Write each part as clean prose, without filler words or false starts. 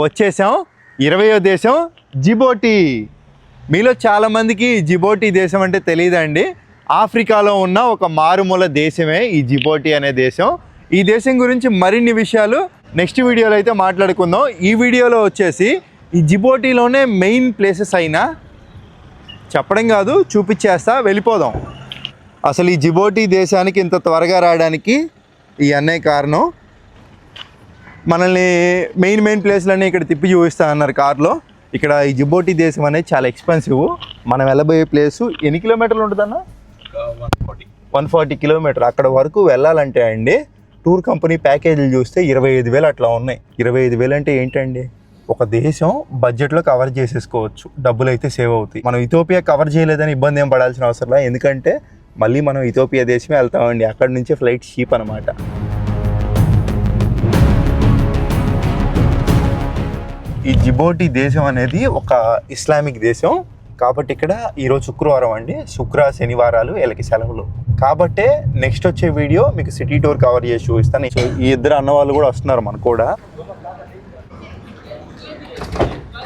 వచ్చేసాం 20వ దేశం జిబోటి. మీలో చాలామందికి జిబోటి దేశం అంటే తెలియదండి. ఆఫ్రికాలో ఉన్న ఒక మారుమూల దేశమే ఈ జిబోటి అనే దేశం. ఈ దేశం గురించి మరిన్ని విషయాలు నెక్స్ట్ వీడియోలో అయితే మాట్లాడుకుందాం. ఈ వీడియోలో వచ్చేసి ఈ జిబోటిలోనే మెయిన్ ప్లేసెస్ అయినా చెప్పడం కాదు, చూపించేస్తా, వెళ్ళిపోదాం. అసలు ఈ జిబోటి దేశానికి ఇంత త్వరగా రావడానికి ఈ అన్నయ్య కారణం. మనల్ని మెయిన్ ప్లేస్లన్నీ ఇక్కడ తిప్పి చూపిస్తా అన్నారు కార్లో. ఇక్కడ ఈ జిబోటి దేశం అనేది చాలా ఎక్స్పెన్సివ్. మనం వెళ్ళబోయే ప్లేసు ఎన్ని కిలోమీటర్లు ఉంటుందన్న? 140 కిలోమీటర్. అక్కడ వరకు వెళ్ళాలంటే అండి టూర్ కంపెనీ ప్యాకేజీలు చూస్తే 25,000 అట్లా ఉన్నాయి. 25,000 అంటే ఏంటండి? ఒక దేశం బడ్జెట్లో కవర్ చేసేసుకోవచ్చు, డబ్బులు అయితే సేవ్ అవుతాయి. మనం ఇథియోపియా కవర్ చేయలేదని ఇబ్బంది ఏం పడాల్సిన అవసరం లేదు, ఎందుకంటే మళ్ళీ మనం ఇథియోపియా దేశమే వెళ్తామండి. అక్కడ నుంచే ఫ్లైట్ చీప్ అనమాట. ఈ జిబోటి దేశం అనేది ఒక ఇస్లామిక్ దేశం కాబట్టి ఇక్కడ ఈరోజు శుక్రవారం అండి, శుక్ర శనివారాలు వీళ్ళకి సెలవులు. కాబట్టే నెక్స్ట్ వచ్చే వీడియో మీకు సిటీ టూర్ కవర్ చేసి చూపిస్తాను. ఈ ఇద్దరు అన్నవాళ్ళు కూడా వస్తున్నారు మనకు కూడా.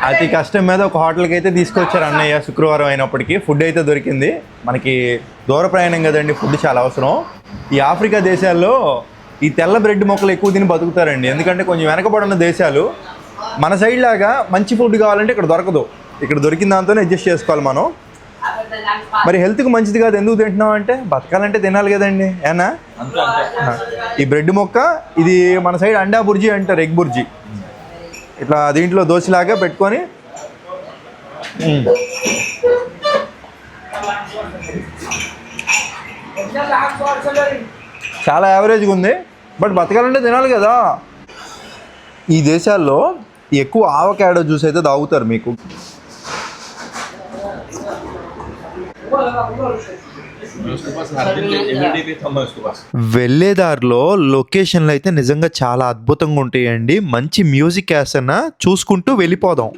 అతి కష్టం మీద ఒక హోటల్కి అయితే తీసుకొచ్చారు అన్నయ్య. శుక్రవారం అయినప్పటికీ ఫుడ్ అయితే దొరికింది. మనకి దూర ప్రయాణం కదండి, ఫుడ్ చాలా అవసరం. ఈ ఆఫ్రికా దేశాల్లో ఈ తెల్ల బ్రెడ్ మొక్కలు ఎక్కువ తిని బతుకుతారండి, ఎందుకంటే కొంచెం వెనకబడిన దేశాలు. మన సైడ్ లాగా మంచి ఫుడ్ కావాలంటే ఇక్కడ దొరకదు. ఇక్కడ దొరికిన దాంతోనే అడ్జస్ట్ చేసుకోవాలి మనం. మరి హెల్త్కి మంచిది కాదు, ఎందుకు తింటున్నాం అంటే బతకాలంటే తినాలి కదండి. ఏనా ఈ బ్రెడ్ మొక్క ఇది మన సైడ్ అండా బుర్జీ అంటారు, ఎగ్ బుర్జీ. ఇట్లా దీంట్లో దోశలాగా పెట్టుకొని చాలా యావరేజ్గా ఉంది, బట్ బతకాలంటే తినాలి కదా. ఈ దేశాల్లో ఎక్కువ ఆవకాడో జ్యూస్ అయితే తాగుతారు. మీకు వెళ్ళేదారిలో లొకేషన్లు అయితే నిజంగా చాలా అద్భుతంగా ఉంటాయండి. మంచి మ్యూజిక్ వేస్తున్నా చూసుకుంటూ వెళ్ళిపోదాం.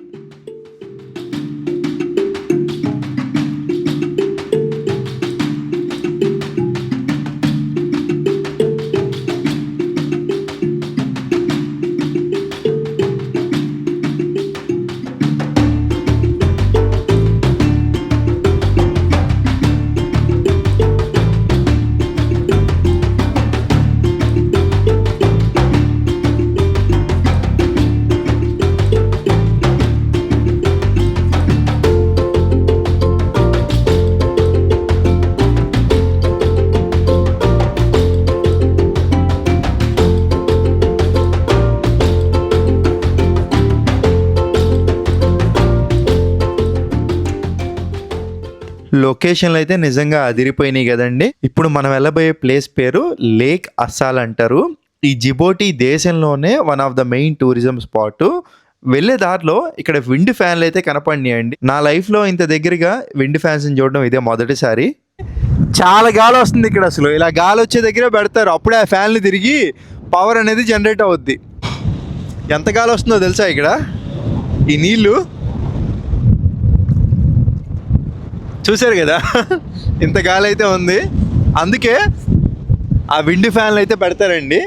లొకేషన్లు అయితే నిజంగా అదిరిపోయినాయి కదండి. ఇప్పుడు మనం వెళ్ళబోయే ప్లేస్ పేరు లేక్ అస్సాల్ అంటారు. ఈ జిబోటి దేశంలోనే one of the main tourism spot. వెళ్ళే దారిలో ఇక్కడ విండ్ ఫ్యాన్లు అయితే కనపడినాయండి. నా లైఫ్లో ఇంత దగ్గరగా విండ్ ఫ్యాన్స్ని చూడడం ఇదే మొదటిసారి. చాలా గాలి వస్తుంది ఇక్కడ. అసలు ఇలా గాలి వచ్చే దగ్గర పెడతారు, అప్పుడే ఆ ఫ్యాన్లు తిరిగి పవర్ అనేది జనరేట్ అవుద్ది. ఎంత గాలి వస్తుందో తెలుసా ఇక్కడ. ఈ నీళ్ళు చూసారు కదా, ఇంత గాలి అయితే ఉంది. అందుకే ఆ విండ్ ఫ్యాన్లు అయితే పెడతారండి.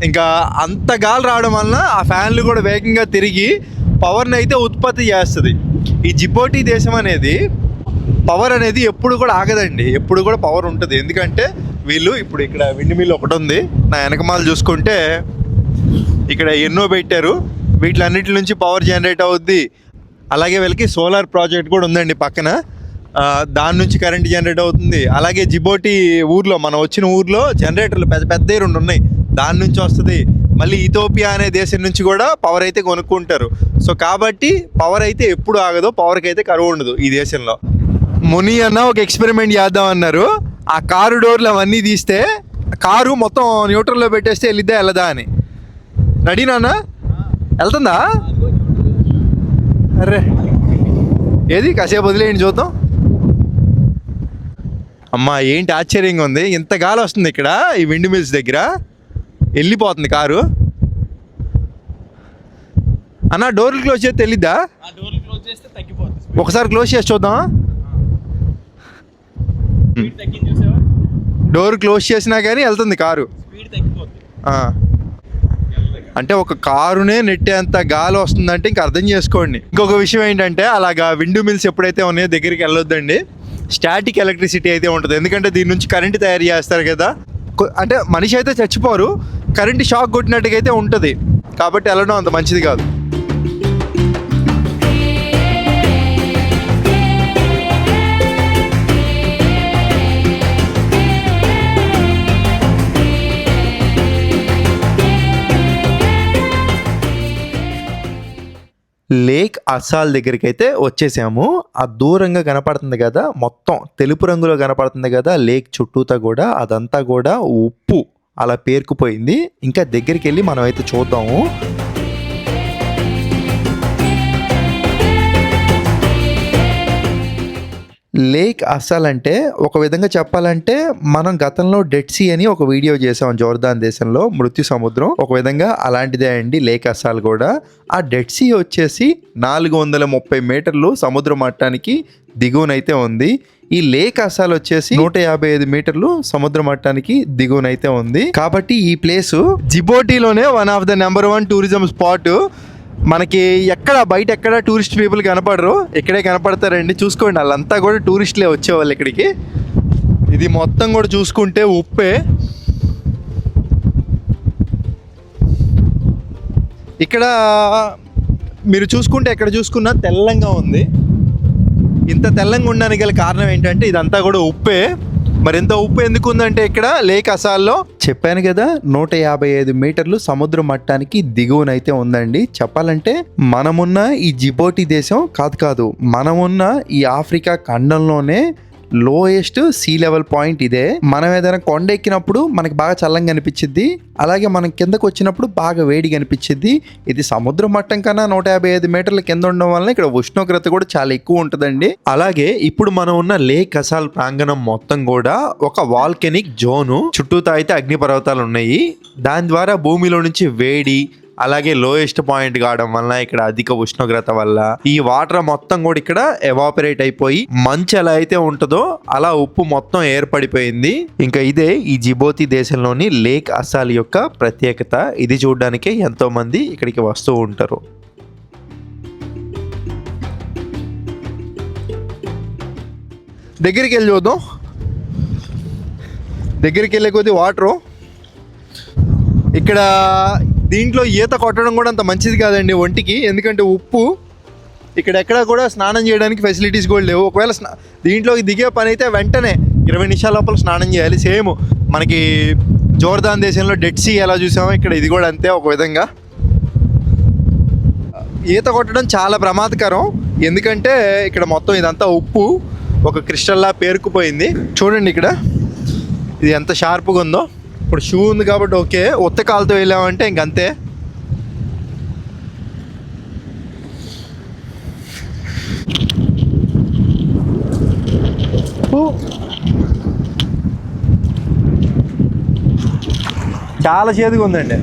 ఇంకా అంత గాలి రావడం వలన ఆ ఫ్యాన్లు కూడా వేగంగా తిరిగి పవర్ని అయితే ఉత్పత్తి చేస్తుంది. ఈ జిబోటి దేశం అనేది పవర్ అనేది ఎప్పుడు కూడా ఆగదండి, ఎప్పుడు కూడా పవర్ ఉంటుంది. ఎందుకంటే వీళ్ళు ఇప్పుడు ఇక్కడ విండ్ మిల్ ఒకటి ఉంది, నా వెనకమాల చూసుకుంటే ఇక్కడ ఎన్నో పెట్టారు. వీటిలన్నిటి నుంచి పవర్ జనరేట్ అవుద్ది. అలాగే వీళ్ళకి సోలార్ ప్రాజెక్ట్ కూడా ఉందండి పక్కన, దాని నుంచి కరెంట్ జనరేట్ అవుతుంది. అలాగే జిబోటి ఊర్లో, మనం వచ్చిన ఊర్లో జనరేటర్లు పెద్ద 2 ఉన్నాయి, దాని నుంచి వస్తుంది. మళ్ళీ ఇథియోపియా అనే దేశం నుంచి కూడా పవర్ అయితే కొనుక్కుంటారు. సో కాబట్టి పవర్ అయితే ఎప్పుడు ఆగదు, పవర్కి అయితే కరువు ఉండదు ఈ దేశంలో. ముని అన్న ఒక ఎక్స్పెరిమెంట్ చేద్దాం అన్నారు. ఆ కారు డోర్లు అవన్నీ తీస్తే కారు మొత్తం న్యూట్రల్లో పెట్టేస్తే వెళ్ళదా అని. రెడీ నాన్న? వెళ్తుందా? అరే ఏది కాసేపు వదిలేయండి చూద్దాం. అమ్మా ఏంటి ఆశ్చర్యంగా ఉంది, ఇంత గాలి వస్తుంది ఇక్కడ ఈ విండ్ మిల్స్ దగ్గర. వెళ్ళిపోతుంది కారు. అన్న డోర్లు క్లోజ్ చేస్తే తెలీదా? ఒకసారి క్లోజ్ చేసి చూద్దాం. డోర్ క్లోజ్ చేసినా కానీ వెళ్తుంది కారు. అంటే ఒక కారునే నెట్టేంత గాలి వస్తుందంటే ఇంకా అర్థం చేసుకోండి. ఇంకొక విషయం ఏంటంటే అలాగా విండ్ మిల్స్ ఎప్పుడైతే ఉన్నాయో దగ్గరికి వెళ్ళొద్దండి. స్టాటిక్ ఎలక్ట్రిసిటీ అయితే ఉంటుంది, ఎందుకంటే దీని నుంచి కరెంట్ తయారు చేస్తారు కదా. అంటే మనిషి అయితే చచ్చిపోరు, కరెంట్ షాక్ కొట్టినట్టుగా అయితే ఉంటుంది, కాబట్టి వెళ్ళడం అంత మంచిది కాదు. లేక్ అస్సాల్ దగ్గరికి అయితే వచ్చేసాము. ఆ దూరంగా కనపడుతుంది కదా, మొత్తం తెలుపు రంగులో కనపడుతుంది కదా లేక్ చుట్టూతా కూడా, అదంతా కూడా ఉప్పు అలా పేరుకుపోయింది. ఇంకా దగ్గరికి వెళ్ళి మనం అయితే చూద్దాము. లేక్ అస్సాల్ అంటే ఒక విధంగా చెప్పాలంటే మనం గతంలో డెడ్ సీ అని ఒక వీడియో చేసాం, జోర్దాన్ దేశంలో మృత్యు సముద్రం, ఒక విధంగా అలాంటిదే అండి లేక్ అస్సాల్ కూడా. ఆ డెడ్ సీ వచ్చేసి 430 మీటర్లు సముద్ర మట్టానికి దిగువనైతే ఉంది. ఈ లేక్ అస్సాల్ వచ్చేసి 155 మీటర్లు సముద్ర మట్టానికి దిగువనైతే ఉంది. కాబట్టి ఈ ప్లేసు జిబోటీలోనే one of the number 1 tourism spot. మనకి ఎక్కడ బయట ఎక్కడ టూరిస్ట్ పీపుల్ కనపడరు, ఇక్కడే కనపడతారండి. చూసుకోండి, వాళ్ళంతా కూడా టూరిస్టులే వచ్చేవాళ్ళు ఇక్కడికి. ఇది మొత్తం కూడా చూసుకుంటే ఉప్పే. ఇక్కడ మీరు చూసుకుంటే ఎక్కడ చూసుకున్నా తెల్లంగా ఉంది. ఇంత తెల్లంగా ఉండడానికి గల కారణం ఏంటంటే ఇదంతా కూడా ఉప్పే. మరి ఎంత ఉప్పు ఎందుకు ఉందంటే ఇక్కడ లేక్ అస్సాల్లో చెప్పాను కదా 155 మీటర్లు సముద్ర మట్టానికి దిగువనైతే ఉందండి. చెప్పాలంటే మనమున్న ఈ జిబోటీ దేశం కాదు, మనమున్న ఈ ఆఫ్రికా ఖండంలోనే లోయెస్ట్ సీ లెవెల్ పాయింట్ ఇదే. మనం ఏదైనా కొండ ఎక్కినప్పుడు మనకి బాగా చల్లంగా అనిపించింది, అలాగే మనం కిందకు వచ్చినప్పుడు బాగా వేడిగా అనిపించింది. ఇది సముద్ర మట్టం కన్నా 155 మీటర్ల కింద ఉండడం వల్ల ఇక్కడ ఉష్ణోగ్రత కూడా చాలా ఎక్కువ ఉంటుందండి. అలాగే ఇప్పుడు మనం ఉన్న లేక్ అస్సాల్ ప్రాంగణం మొత్తం కూడా ఒక వాల్కెనిక్ జోను, చుట్టూతా అయితే అగ్నిపర్వతాలు ఉన్నాయి. దాని ద్వారా భూమిలో నుంచి వేడి, అలాగే లోయెస్ట్ పాయింట్ కావడం వల్ల ఇక్కడ అధిక ఉష్ణోగ్రత వల్ల ఈ వాటర్ మొత్తం కూడా ఇక్కడ ఎవాపరేట్ అయిపోయి మంచు ఎలా అయితే ఉంటుందో అలా ఉప్పు మొత్తం ఏర్పడిపోయింది. ఇంకా ఇదే ఈ జిబోటీ దేశంలోని లేక్ అస్సాల్ యొక్క ప్రత్యేకత. ఇది చూడడానికే ఎంతో మంది ఇక్కడికి వస్తూ ఉంటారు. దగ్గరికి వెళ్ళి చూద్దాం. దగ్గరికి వెళ్ళే కొద్ది వాటరు. ఇక్కడ దీంట్లో ఈత కొట్టడం కూడా అంత మంచిది కాదండి ఒంటికి, ఎందుకంటే ఉప్పు. ఇక్కడ ఎక్కడ కూడా స్నానం చేయడానికి ఫెసిలిటీస్ కూడా లేవు. ఒకవేళ దీంట్లోకి దిగే పని అయితే వెంటనే 20 నిమిషాల లోపల స్నానం చేయాలి. సేమ్ మనకి జోర్దాన్ దేశంలో డెడ్ సీ ఎలా చూసామో ఇక్కడ ఇది కూడా అంతే ఒక విధంగా. ఈత కొట్టడం చాలా ప్రమాదకరం, ఎందుకంటే ఇక్కడ మొత్తం ఇదంతా ఉప్పు ఒక క్రిస్టల్లా పేరుకుపోయింది. చూడండి ఇక్కడ ఇది ఎంత షార్ప్గా ఉందో. ఇప్పుడు షూ ఉంది కాబట్టి ఓకే, ఉత్త కాలుతో వెళ్ళామంటే ఇంకంతే. చాలా చేదుగా ఉందండి.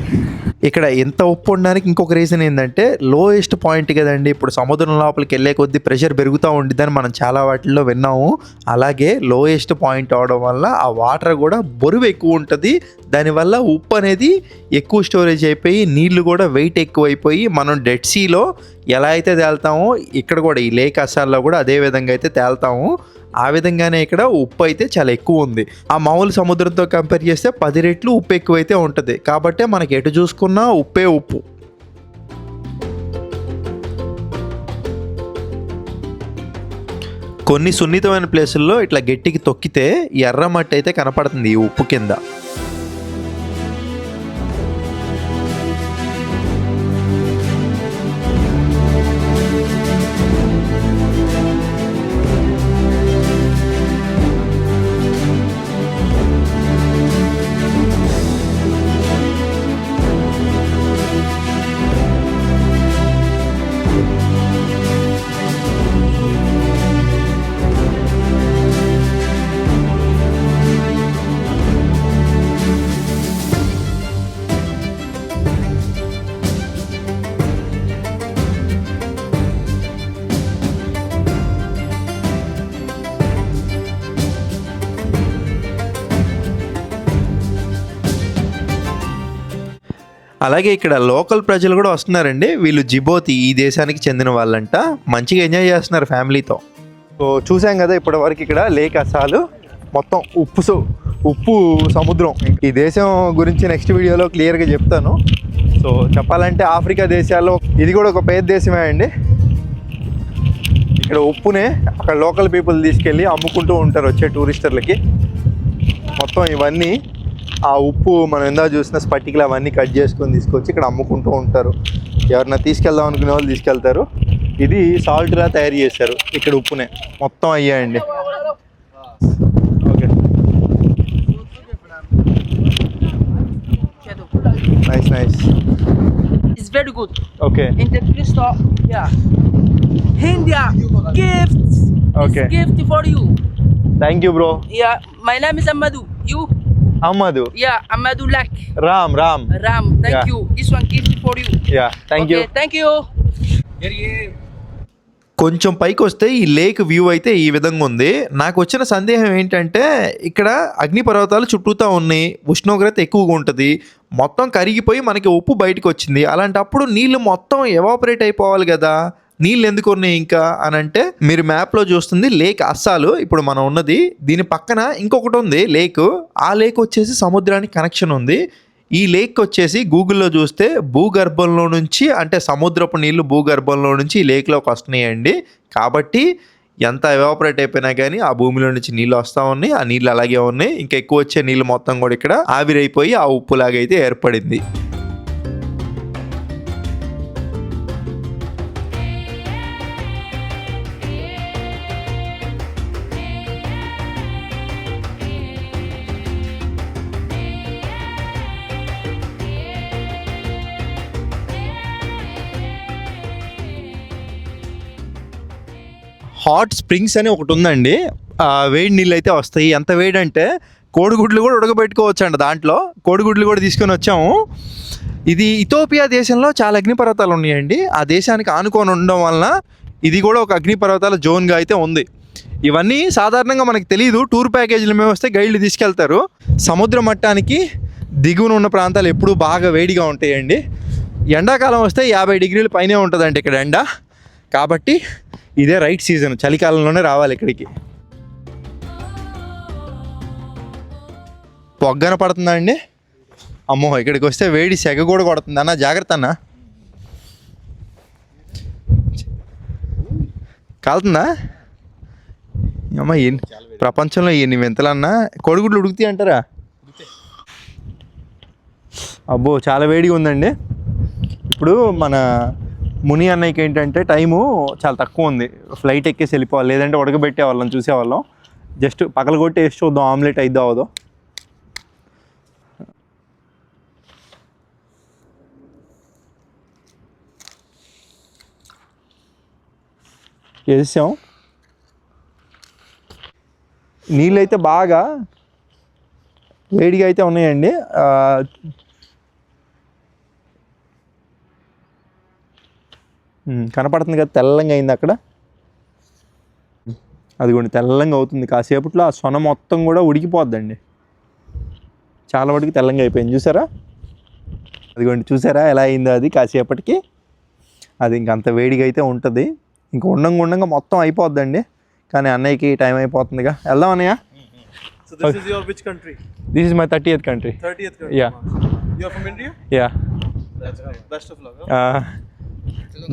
ఇక్కడ ఎంత ఉప్పు ఉండడానికి ఇంకొక రీజన్ ఏంటంటే లోయెస్ట్ పాయింట్ కదండి. ఇప్పుడు సముద్రం లోపలికి వెళ్ళే కొద్దీ ప్రెషర్ పెరుగుతూ ఉండిద్దని మనం చాలా వాటిల్లో విన్నాము. అలాగే లోయెస్ట్ పాయింట్ అవడం వల్ల ఆ వాటర్ కూడా బరువు ఎక్కువ ఉంటుంది. దానివల్ల ఉప్పు అనేది ఎక్కువ స్టోరేజ్ అయిపోయి నీళ్లు కూడా వెయిట్ ఎక్కువ అయిపోయి మనం డెడ్ సీలో ఎలా అయితే తేలుతామో ఇక్కడ కూడా ఈ లేక్ అస్సాల్లో కూడా అదే విధంగా అయితే తేలుతాము. ఆ విధంగానే ఇక్కడ ఉప్పు అయితే చాలా ఎక్కువ ఉంది. ఆ మామూలు సముద్రంతో కంపేర్ చేస్తే 10 రెట్లు ఉప్పు ఎక్కువైతే ఉంటుంది. కాబట్టి మనకి ఎటు చూసుకున్నా ఉప్పే ఉప్పు. కొన్ని సున్నితమైన ప్లేసుల్లో ఇట్లా గట్టికి తొక్కితే ఎర్ర మట్టి అయితే కనపడుతుంది ఈ ఉప్పు కింద. అలాగే ఇక్కడ లోకల్ ప్రజలు కూడా వస్తున్నారండి. వీళ్ళు జిబోతి ఈ దేశానికి చెందిన వాళ్ళంట. మంచిగా ఎంజాయ్ చేస్తున్నారు ఫ్యామిలీతో. సో చూసాం కదా ఇప్పటి వరకు ఇక్కడ లేక్ అసాలు మొత్తం ఉప్పు సముద్రం. ఈ దేశం గురించి నెక్స్ట్ వీడియోలో క్లియర్గా చెప్తాను. సో చెప్పాలంటే ఆఫ్రికా దేశాల్లో ఇది కూడా ఒక పెద్ద దేశమే అండి. ఇక్కడ ఉప్పునే అక్కడ లోకల్ పీపుల్ తీసుకెళ్ళి అమ్ముకుంటూ ఉంటారు వచ్చే టూరిస్టర్లకి. మొత్తం ఇవన్నీ ఆ ఉప్పు మనం ఎందా చూసిన స్పటికలు అవన్నీ కట్ చేసుకొని తీసుకొచ్చి ఇక్కడ అమ్ముకుంటూ ఉంటారు. ఎవరన్నా తీసుకెళ్దాం అనుకునే వాళ్ళు తీసుకెళ్తారు. ఇది సాల్ట్లా తయారు చేశారు ఇక్కడ ఉప్పునే మొత్తం అయ్యాయండి. Okay, nice. It's very good. Okay, In the crystal, yeah. India gifts. Okay. This gift for you. Thank you bro. Yeah, my name is Amadou. You? అమ్మదు. Yeah, Amadou Lak. Ram. Ram, thank Yeah. you. This one gift for you. Yeah, thank you. Okay, thank you. కొంచెం పైకి వస్తే ఈ lake view అయితే ఈ విధంగా ఉంది. నాకు వచ్చిన సందేహం ఏంటంటే ఇక్కడ అగ్నిపర్వతాలు చుట్టూతా ఉన్నాయి, ఉష్ణోగ్రత ఎక్కువగా ఉంటుంది, మొత్తం కరిగిపోయి మనకి ఉప్పు బయటకు వచ్చింది. అలాంటప్పుడు నీళ్ళు మొత్తం ఎవాపరేట్ అయిపోవాలి కదా, నీళ్ళు ఎందుకు ఉన్నాయి ఇంకా అని అంటే, మీరు మ్యాప్లో చూస్తుంది లేక్ అస్సాలు ఇప్పుడు మనం ఉన్నది. దీని పక్కన ఇంకొకటి ఉంది లేక్. ఆ లేక్ వచ్చేసి సముద్రానికి కనెక్షన్ ఉంది. ఈ లేక్ వచ్చేసి గూగుల్లో చూస్తే భూగర్భంలో నుంచి, అంటే సముద్రపు నీళ్లు భూగర్భంలో నుంచి ఈ లేక్లోకి వస్తున్నాయండి. కాబట్టి ఎంత ఎవాపరేట్ అయిపోయినా కానీ ఆ భూమిలో నుంచి నీళ్ళు వస్తూ ఉన్నాయి. ఆ నీళ్ళు అలాగే ఉన్నాయి. ఇంకా ఎక్కువ వచ్చే నీళ్ళు మొత్తం కూడా ఇక్కడ ఆవిరైపోయి ఆ ఉప్పులాగైతే ఏర్పడింది. హాట్ స్ప్రింగ్స్ అని ఒకటి ఉందండి. వేడి నీళ్ళు అయితే వస్తాయి. ఎంత వేడి అంటే కోడిగుడ్లు కూడా ఉడకబెట్టుకోవచ్చు అండి. దాంట్లో కోడిగుడ్లు కూడా తీసుకొని వచ్చాము. ఇది ఇథోపియా దేశంలో చాలా అగ్నిపర్వతాలు ఉన్నాయండి. ఆ దేశానికి ఆనుకొని ఉండడం వలన ఇది కూడా ఒక అగ్నిపర్వతాల జోన్గా అయితే ఉంది. ఇవన్నీ సాధారణంగా మనకు తెలియదు. టూర్ ప్యాకేజీల మీద వస్తే గైడ్లు తీసుకెళ్తారు. సముద్ర మట్టానికి దిగువన ఉన్న ప్రాంతాలు ఎప్పుడూ బాగా వేడిగా ఉంటాయండి. ఎండాకాలం వస్తే 50 డిగ్రీల పైనే ఉంటుందండి ఇక్కడ ఎండ. కాబట్టి ఇదే రైట్ సీజన్, చలికాలంలోనే రావాలి ఇక్కడికి. పొగ్గన పడుతుందా అండి? అమ్మో, ఇక్కడికి వస్తే వేడి సెగ కూడా కొడుతుంది అన్న. జాగ్రత్త అన్న, కాలుతుందా? అమ్మ ప్రపంచంలో ఎన్ని వింతలన్నా కోడిగుడ్లు ఉడుకుతాయి అంటారా? అబ్బో, చాలా వేడిగా ఉందండి. ఇప్పుడు మన ముని అన్నయ్యకి ఏంటంటే టైము చాలా తక్కువ ఉంది. ఫ్లైట్ ఎక్కేసి వెళ్ళిపోవాలి, లేదంటే ఉడకబెట్టేవాళ్ళం చూసేవాళ్ళం. జస్ట్ పగలగొట్టి వేసి చూద్దాం ఆమ్లెట్ అయిద్దా అవదో. వేసాం. నీళ్ళు అయితే బాగా వేడిగా అయితే ఉన్నాయండి. కనపడుతుంది కదా, తెల్లంగా అయింది అక్కడ. అదిగోండి తెల్లంగా అవుతుంది. కాసేపట్లో ఆ సొన మొత్తం కూడా ఉడికిపోద్దండి. చాలా వరకు తెల్లంగా అయిపోయింది, చూసారా? అదిగోండి చూసారా ఎలా అయిందో అది కాసేపటికి. అది ఇంకంత వేడిగా అయితే ఉంటుంది. ఇంక ఉండంగా మొత్తం అయిపోద్దండి. కానీ అన్నయ్యకి టైం అయిపోతుందిగా, వెళ్దాం అన్నయ్య. So this is your which country? This is my 30th country. 30th country. Yeah. You are from India? Yeah. That's right. Best of luck. Huh?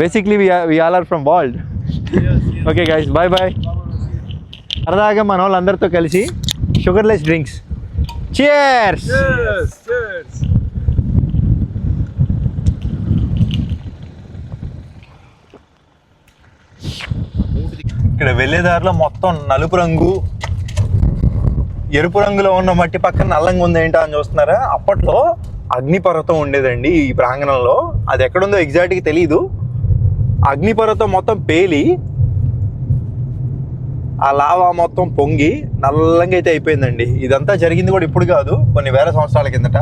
Basically we all are from world. Yes. Okay guys, bye bye. సరదాగా మన వాళ్ళందరితో కలిసి sugarless drinks. Cheers. Cheers. ఇక్కడ వెళ్ళేదారిలో మొత్తం నలుపు రంగు, ఎరుపు రంగులో ఉన్న మట్టి పక్కన నల్లంగా ఉంది ఏంటో అని చూస్తున్నారా? అప్పట్లో అగ్నిపర్వతం ఉండేదండి ఈ ప్రాంగణంలో. అది ఎక్కడుందో ఎగ్జాక్ట్గా తెలీదు. అగ్నిపర్వతం మొత్తం పేలి ఆ లావా మొత్తం పొంగి నల్లంగా అయితే అయిపోయిందండి. ఇదంతా జరిగింది కూడా ఇప్పుడు కాదు, కొన్ని వేల సంవత్సరాల కిందట.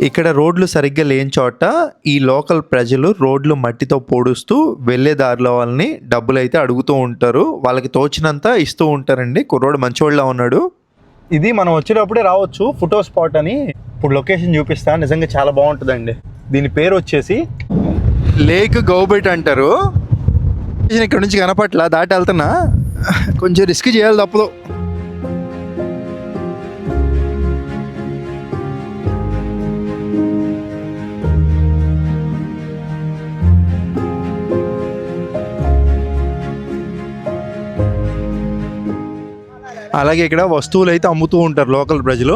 ఇక్కడ రోడ్లు సరిగ్గా లేని చోట ఈ లోకల్ ప్రజలు రోడ్లు మట్టితో పొడుస్తూ వెళ్ళే దారిలో వాళ్ళని డబ్బులు అయితే అడుగుతూ ఉంటారు. వాళ్ళకి తోచినంత ఇస్తూ ఉంటారండి. కుర్రోడు మంచివాళ్ళ ఉన్నాడు. ఇది మనం వచ్చేటప్పుడే రావచ్చు ఫోటో స్పాట్ అని. ఇప్పుడు లొకేషన్ చూపిస్తా. నిజంగా చాలా బాగుంటుందండి. దీని పేరు వచ్చేసి లేక్ గౌబెట్ అంటారు. ఇక్కడ నుంచి కనపట్ల దాటి వెళ్తున్నా, కొంచెం రిస్క్ చేయాలి తప్పదు. అలాగే ఇక్కడ వస్తువులు అయితే అమ్ముతూ ఉంటారు లోకల్ ప్రజలు.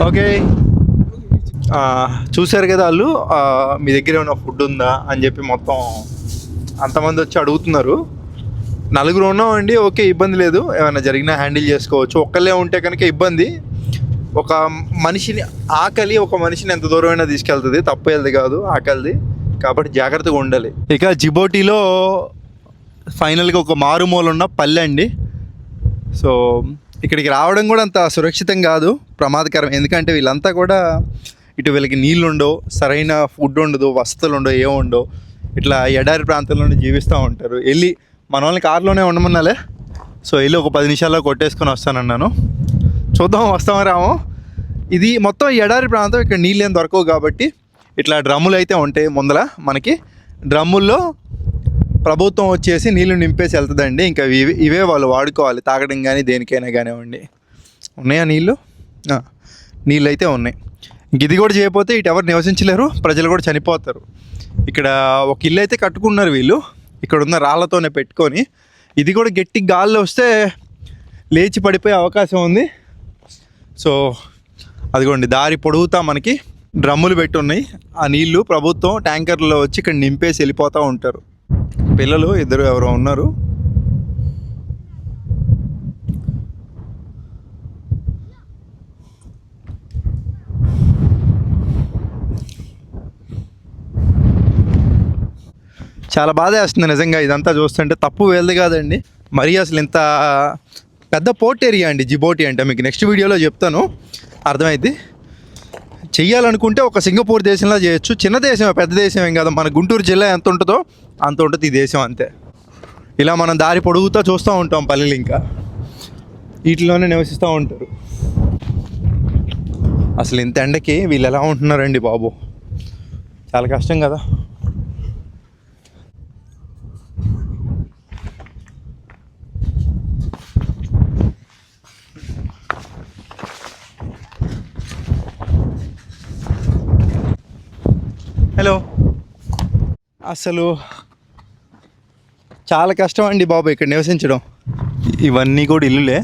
ఓకే, చూశారు కదా వాళ్ళు. మీ దగ్గర ఏమైనా ఫుడ్ ఉందా అని చెప్పి మొత్తం అంతమంది వచ్చి అడుగుతున్నారు. నలుగురు ఉన్నామండి, ఓకే, ఇబ్బంది లేదు. ఏమైనా జరిగినా హ్యాండిల్ చేసుకోవచ్చు. ఒక్కళ్ళే ఉంటే కనుక ఇబ్బంది. ఒక మనిషిని ఆకలి ఒక మనిషిని ఎంత దూరమైనా తీసుకెళ్తుంది, తప్పేది కాదు ఆకలిది. కాబట్టి జాగ్రత్తగా ఉండాలి. ఇక జిబోటీలో ఫైనల్గా ఒక మారుమూల ఉన్న పల్లె అండి. సో ఇక్కడికి రావడం కూడా అంత సురక్షితం కాదు, ప్రమాదకరం. ఎందుకంటే వీళ్ళంతా కూడా ఇటు వీళ్ళకి నీళ్ళు ఉండవు, సరైన ఫుడ్ ఉండదు, వసతులు ఉండవు, ఏముండవు. ఇట్లా ఎడారి ప్రాంతంలోనే జీవిస్తూ ఉంటారు. వెళ్ళి మన వాళ్ళని కార్లోనే ఉండమన్నాలే. సో వెళ్ళి ఒక 10 నిమిషాల్లో కొట్టేసుకొని వస్తానన్నాను. చూద్దాం వస్తామో రామో. ఇది మొత్తం ఎడారి ప్రాంతం. ఇక్కడ నీళ్ళు ఏం దొరకవు కాబట్టి ఇట్లా డ్రమ్ములు అయితే ఉంటాయి ముందర మనకి. డ్రమ్ముల్లో ప్రభుత్వం వచ్చేసి నీళ్ళు నింపేసి వెళ్తుందండి. ఇంకా ఇవే వాళ్ళు వాడుకోవాలి, తాగడం కానీ దేనికైనా కానివ్వండి. ఉన్నాయా నీళ్ళు? నీళ్ళు అయితే ఉన్నాయి. ఇంక ఇది కూడా చేయకపోతే ఇటు ఎవరు నివసించలేరు, ప్రజలు కూడా చనిపోతారు. ఇక్కడ ఒక ఇల్లు అయితే కట్టుకున్నారు వీళ్ళు, ఇక్కడ ఉన్న రాళ్ళతోనే పెట్టుకొని. ఇది కూడా గట్టి గాల్లో వస్తే లేచి పడిపోయే అవకాశం ఉంది. సో అదిగోండి దారి పొడుగుతా మనకి డ్రమ్ములు పెట్టి ఉన్నాయి. ఆ నీళ్లు ప్రభుత్వం ట్యాంకర్లో వచ్చి ఇక్కడ నింపేసి వెళ్ళిపోతూ ఉంటారు. పిల్లలు ఇద్దరు ఎవరో ఉన్నారు. చాలా బాధ వేస్తుంది నిజంగా ఇదంతా చూస్తుంటే. తప్పు వేలది కాదండి మరి, అసలు ఇంత పెద్ద పోర్ట్ ఏరియా అండి జిబోటి అంటే. మీకు నెక్స్ట్ వీడియోలో చెప్తాను, అర్థమైంది. చెయ్యాలనుకుంటే ఒక సింగపూర్ దేశంలో చేయొచ్చు. చిన్న దేశమే, పెద్ద దేశం ఏం కాదు. మన గుంటూరు జిల్లా ఎంత ఉంటుందో అంత ఉంటుంది ఈ దేశం, అంతే. ఇలా మనం దారి పొడుగుతూ చూస్తూ ఉంటాం పల్లెలు. ఇంకా వీటిలోనే నివసిస్తూ ఉంటారు. అసలు ఇంత ఎండకి వీళ్ళు ఎలా ఉంటున్నారండి బాబు, చాలా కష్టం కదా. హలో, అసలు చాలా కష్టం అండి బాబు ఇక్కడ నివసించడం. ఇవన్నీ కూడా ఇల్లులే.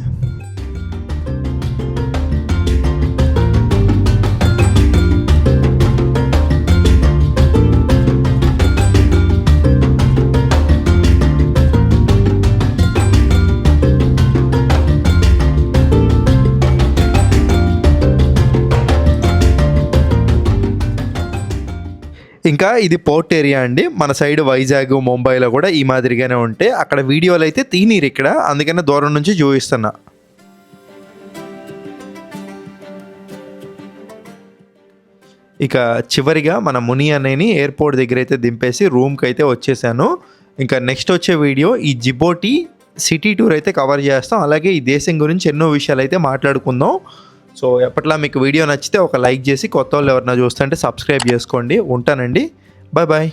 ఇంకా ఇది పోర్ట్ ఏరియా అండి. మన సైడ్ వైజాగ్, ముంబైలో కూడా ఈ మాదిరిగానే ఉంటే, అక్కడ వీడియోలు అయితే తీనీరు ఇక్కడ, అందుకనే దూరం నుంచి చూపిస్తున్నా. ఇక చివరిగా మన ముని అనేని ఎయిర్పోర్ట్ దగ్గర అయితే దింపేసి రూమ్కి అయితే వచ్చేసాను. ఇంకా నెక్స్ట్ వచ్చే వీడియో ఈ జిబోటి సిటీ టూర్ అయితే కవర్ చేస్తాం. అలాగే ఈ దేశం గురించి ఎన్నో విషయాలు అయితే మాట్లాడుకుందాం. సో ఎప్పట్లా మీకు వీడియో నచ్చితే ఒక లైక్ చేసి, కొత్త వాళ్ళు ఎవరైనా చూస్తుంటే సబ్స్క్రైబ్ చేసుకోండి. ఉంటానండి, బాయ్ బాయ్.